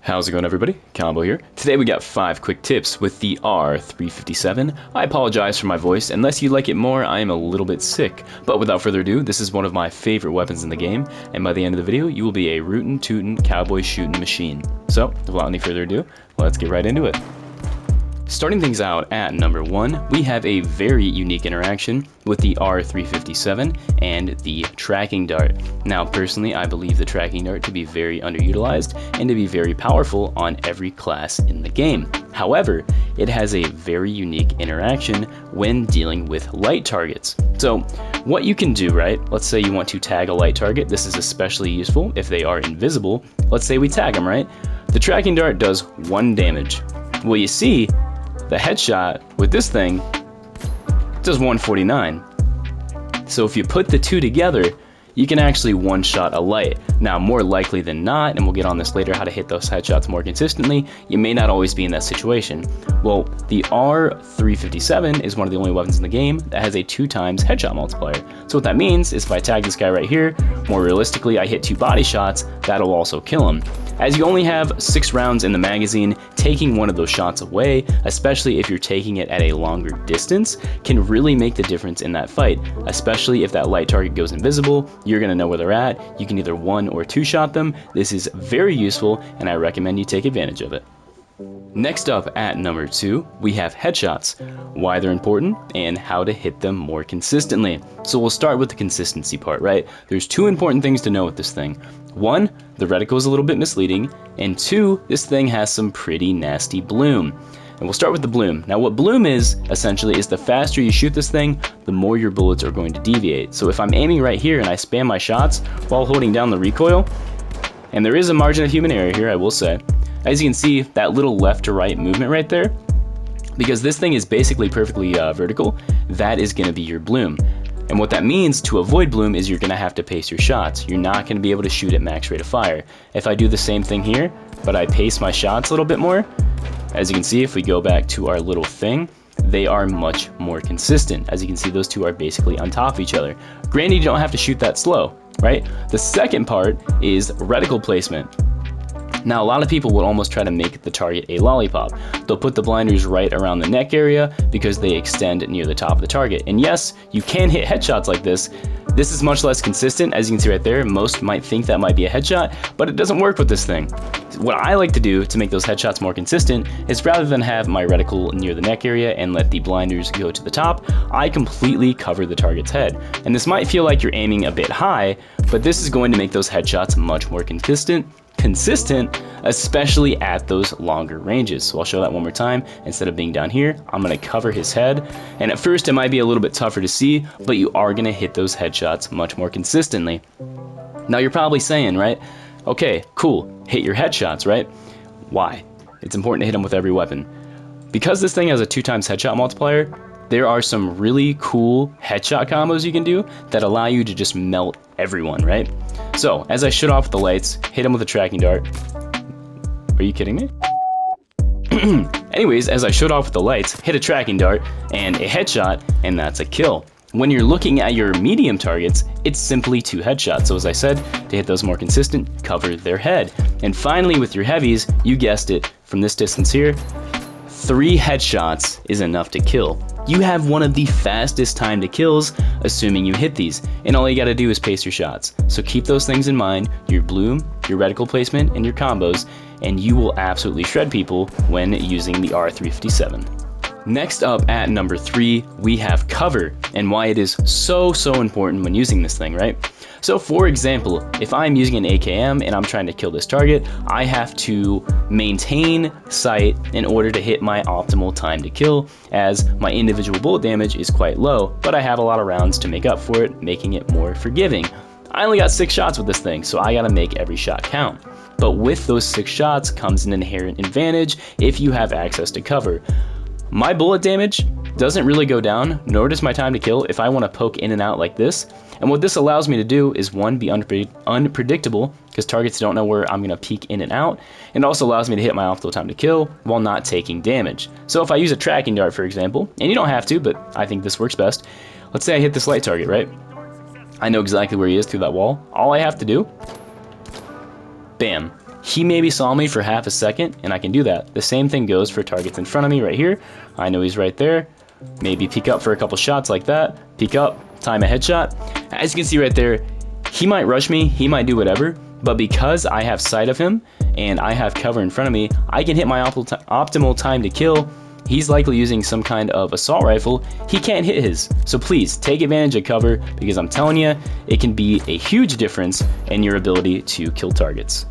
How's it going, everybody? Combo here. Today we got 5 quick tips with the R.357. I apologize for my voice. Unless you like it more, I am a little bit sick. But without further ado, this is one of my favorite weapons in the game, and by the end of the video, you will be a rootin' tootin' cowboy shootin' machine. So, without any further ado, let's get right into it. Starting things out at number 1, we have a very unique interaction with the R.357 and the tracking dart. Now personally, I believe the tracking dart to be very underutilized and to be very powerful on every class in the game. However, it has a very unique interaction when dealing with light targets. So what you can do, right? Let's say you want to tag a light target. This is especially useful if they are invisible. Let's say we tag them, right? The tracking dart does 1 damage. Well, you see, the headshot with this thing does 149. So if you put the two together, you can actually one-shot a light. Now, more likely than not, and we'll get on this later, how to hit those headshots more consistently, you may not always be in that situation. Well, the R.357 is one of the only weapons in the game that has a 2 times headshot multiplier. So what that means is if I tag this guy right here, more realistically, I hit 2 body shots, that'll also kill him. As you only have 6 rounds in the magazine, taking one of those shots away, especially if you're taking it at a longer distance, can really make the difference in that fight, especially if that light target goes invisible. You're going to know where they're at. You can either 1 or 2 shot them. This is very useful, and I recommend you take advantage of it. Next up at number 2, we have headshots, why they're important, and how to hit them more consistently. So we'll start with the consistency part, right? There's 2 important things to know with this thing. 1, the reticle is a little bit misleading, and 2, this thing has some pretty nasty bloom. And we'll start with the bloom. Now what bloom is, essentially, is the faster you shoot this thing, the more your bullets are going to deviate. So if I'm aiming right here and I spam my shots while holding down the recoil, and there is a margin of human error here, I will say, as you can see, that little left to right movement right there, because this thing is basically perfectly vertical, that is going to be your bloom. And what that means to avoid bloom is you're going to have to pace your shots. You're not going to be able to shoot at max rate of fire. If I do the same thing here, but I pace my shots a little bit more, as you can see, if we go back to our little thing, they are much more consistent. As you can see, those two are basically on top of each other. Granted, you don't have to shoot that slow, right? The second part is reticle placement. Now, a lot of people will almost try to make the target a lollipop. They'll put the blinders right around the neck area because they extend near the top of the target. And yes, you can hit headshots like this. This is much less consistent, as you can see right there. Most might think that might be a headshot, but it doesn't work with this thing. What I like to do to make those headshots more consistent is rather than have my reticle near the neck area and let the blinders go to the top, I completely cover the target's head. And this might feel like you're aiming a bit high, but this is going to make those headshots much more consistent, especially at those longer ranges. So I'll show that one more time. Instead of being down here, I'm going to cover his head. And at first it might be a little bit tougher to see, but you are going to hit those headshots much more consistently. Now you're probably saying, right? Okay, cool, hit your headshots, right? Why? It's important to hit them with every weapon. Because this thing has a 2 times headshot multiplier, there are some really cool headshot combos you can do that allow you to just melt everyone, right? So, as I shoot off the lights, hit him with a tracking dart. Are you kidding me? Anyways, as I shoot off with the lights, hit a tracking dart and a headshot, and that's a kill. When you're looking at your medium targets, it's simply 2 headshots. So as I said, to hit those more consistent, cover their head. And finally, with your heavies, you guessed it, from this distance here, 3 headshots is enough to kill. You have one of the fastest time to kills, assuming you hit these, and all you gotta do is pace your shots. So keep those things in mind, your bloom, your reticle placement, and your combos, and you will absolutely shred people when using the R.357. Next up at number 3, we have cover, and why it is so important when using this thing, right? So for example, if I'm using an AKM and I'm trying to kill this target, I have to maintain sight in order to hit my optimal time to kill, as my individual bullet damage is quite low, but I have a lot of rounds to make up for it, making it more forgiving. I only got 6 shots with this thing, so I gotta make every shot count. But with those 6 shots comes an inherent advantage if you have access to cover. My bullet damage doesn't really go down, nor does my time to kill if I want to poke in and out like this. And what this allows me to do is, 1, be unpredictable, because targets don't know where I'm going to peek in and out. And it also allows me to hit my optimal time to kill while not taking damage. So if I use a tracking dart, for example, and you don't have to, but I think this works best. Let's say I hit this light target, right? I know exactly where he is through that wall. All I have to do, bam, he maybe saw me for half a second, and I can do that. The same thing goes for targets in front of me right here. I know he's right there. Maybe peek up for a couple shots like that. Peek up, time a headshot. As you can see right there, he might rush me, he might do whatever, but because I have sight of him and I have cover in front of me, I can hit my optimal time to kill. He's likely using some kind of assault rifle. He can't hit his. So please take advantage of cover, because I'm telling you, it can be a huge difference in your ability to kill targets.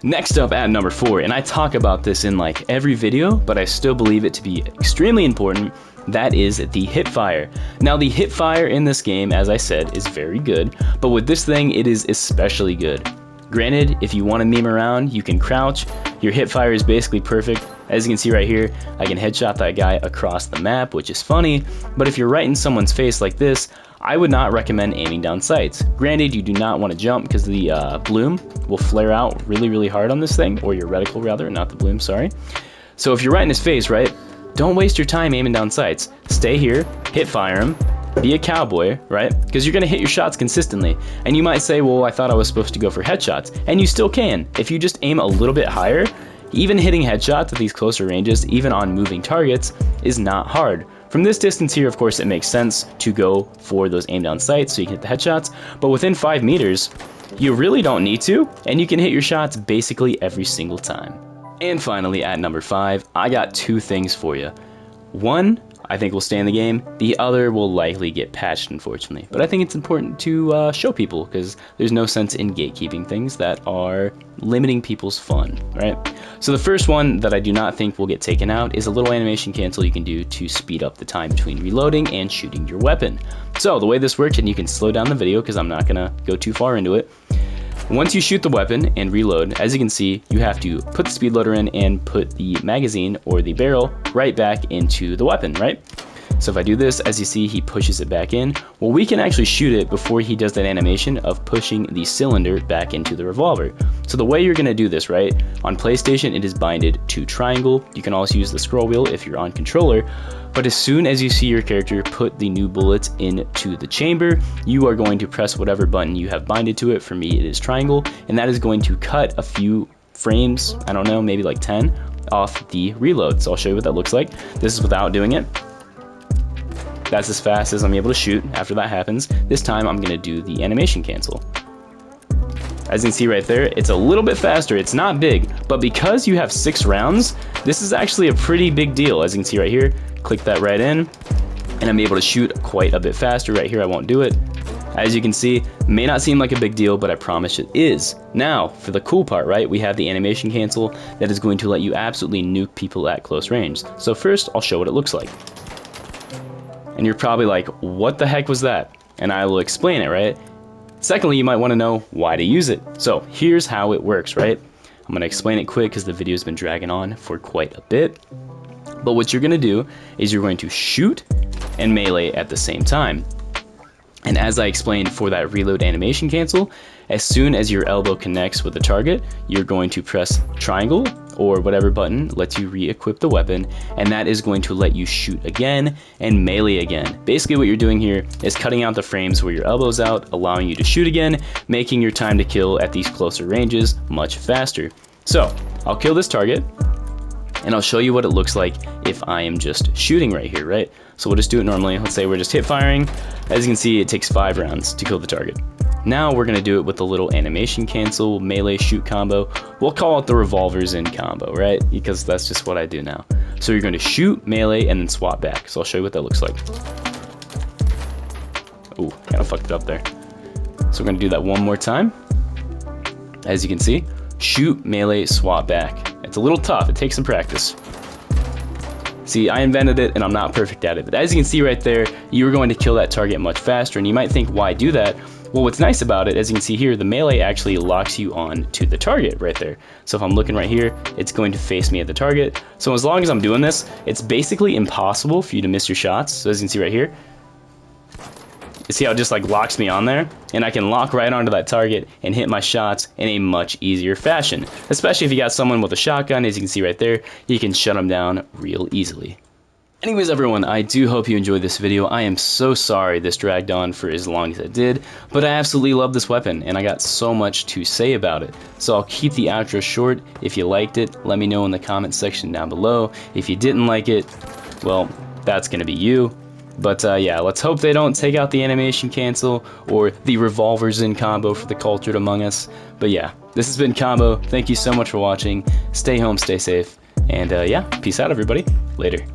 Next up at number 4, and I talk about this in like every video, but I still believe it to be extremely important, that is the Hipfire. Now the Hipfire in this game, as I said, is very good, but with this thing it is especially good. Granted, if you want to meme around, you can crouch. Your Hipfire is basically perfect. As you can see right here, I can headshot that guy across the map, which is funny, but if you're right in someone's face like this, I would not recommend aiming down sights. Granted, you do not want to jump because the bloom will flare out really, really hard on this thing, or your reticle rather, not the bloom, sorry. So if you're right in his face, right, don't waste your time aiming down sights. Stay here, hit fire him, be a cowboy, right? Because you're going to hit your shots consistently. And you might say, well, I thought I was supposed to go for headshots. And you still can. If you just aim a little bit higher, even hitting headshots at these closer ranges, even on moving targets, is not hard. From this distance here, of course, it makes sense to go for those aim down sights so you can hit the headshots. But within 5 meters, you really don't need to. And you can hit your shots basically every single time. And finally, at number 5, I got 2 things for you. One, I think will stay in the game. The other will likely get patched, unfortunately. But I think it's important to show people, because there's no sense in gatekeeping things that are limiting people's fun, right? So the first one that I do not think will get taken out is a little animation cancel you can do to speed up the time between reloading and shooting your weapon. So the way this works, and you can slow down the video because I'm not gonna go too far into it. Once you shoot the weapon and reload, as you can see, you have to put the speed loader in and put the magazine or the barrel right back into the weapon, right? So if I do this, as you see, he pushes it back in. Well, we can actually shoot it before he does that animation of pushing the cylinder back into the revolver. So the way you're gonna do this, right? On PlayStation, it is binded to triangle. You can also use the scroll wheel if you're on controller. But as soon as you see your character put the new bullets into the chamber, you are going to press whatever button you have binded to it. For me, it is triangle, and that is going to cut a few frames, I don't know, maybe like 10, off the reload. So I'll show you what that looks like. This is without doing it. That's as fast as I'm able to shoot after that happens. This time I'm gonna do the animation cancel. As you can see right there, it's a little bit faster. It's not big, but because you have 6 rounds, this is actually a pretty big deal. As you can see right here, click that right in, and I'm able to shoot quite a bit faster. Right here, I won't do it. As you can see, may not seem like a big deal, but I promise it is. Now, for the cool part, right, we have the animation cancel that is going to let you absolutely nuke people at close range. So first, I'll show what it looks like. And you're probably like, what the heck was that? And I will explain it, right? Secondly, you might want to know why to use it. So here's how it works, right? I'm going to explain it quick because the video's been dragging on for quite a bit. But what you're going to do is you're going to shoot and melee at the same time. And as I explained for that reload animation cancel, as soon as your elbow connects with the target, you're going to press triangle or whatever button lets you re-equip the weapon, and that is going to let you shoot again and melee again. Basically what you're doing here is cutting out the frames where your elbow's out, allowing you to shoot again, making your time to kill at these closer ranges much faster. So I'll kill this target, and I'll show you what it looks like if I am just shooting right here, right? So we'll just do it normally. Let's say we're just hip firing. As you can see, it takes 5 rounds to kill the target. Now we're gonna do it with the little animation cancel melee shoot combo. We'll call it the revolvers in combo, right? Because that's just what I do now. So you're going to shoot, melee, and then swap back. So I'll show you what that looks like. Ooh, kind of fucked it up there. So we're gonna do that one more time. As you can see, shoot, melee, swap back. It's a little tough, it takes some practice. See, I invented it and I'm not perfect at it, but as you can see right there, you're going to kill that target much faster, and you might think, why do that? Well, what's nice about it, as you can see here, the melee actually locks you on to the target right there. So if I'm looking right here, it's going to face me at the target. So as long as I'm doing this, it's basically impossible for you to miss your shots. So as you can see right here, you see how it just like locks me on there? And I can lock right onto that target and hit my shots in a much easier fashion. Especially if you got someone with a shotgun, as you can see right there, you can shut them down real easily. Anyways, everyone, I do hope you enjoyed this video. I am so sorry this dragged on for as long as it did, but I absolutely love this weapon, and I got so much to say about it. So I'll keep the outro short. If you liked it, let me know in the comments section down below. If you didn't like it, well, that's gonna be you. But yeah, let's hope they don't take out the animation cancel or the revolvers in combo for the cultured among us. But yeah, this has been Combo. Thank you so much for watching. Stay home, stay safe, and yeah, peace out, everybody. Later.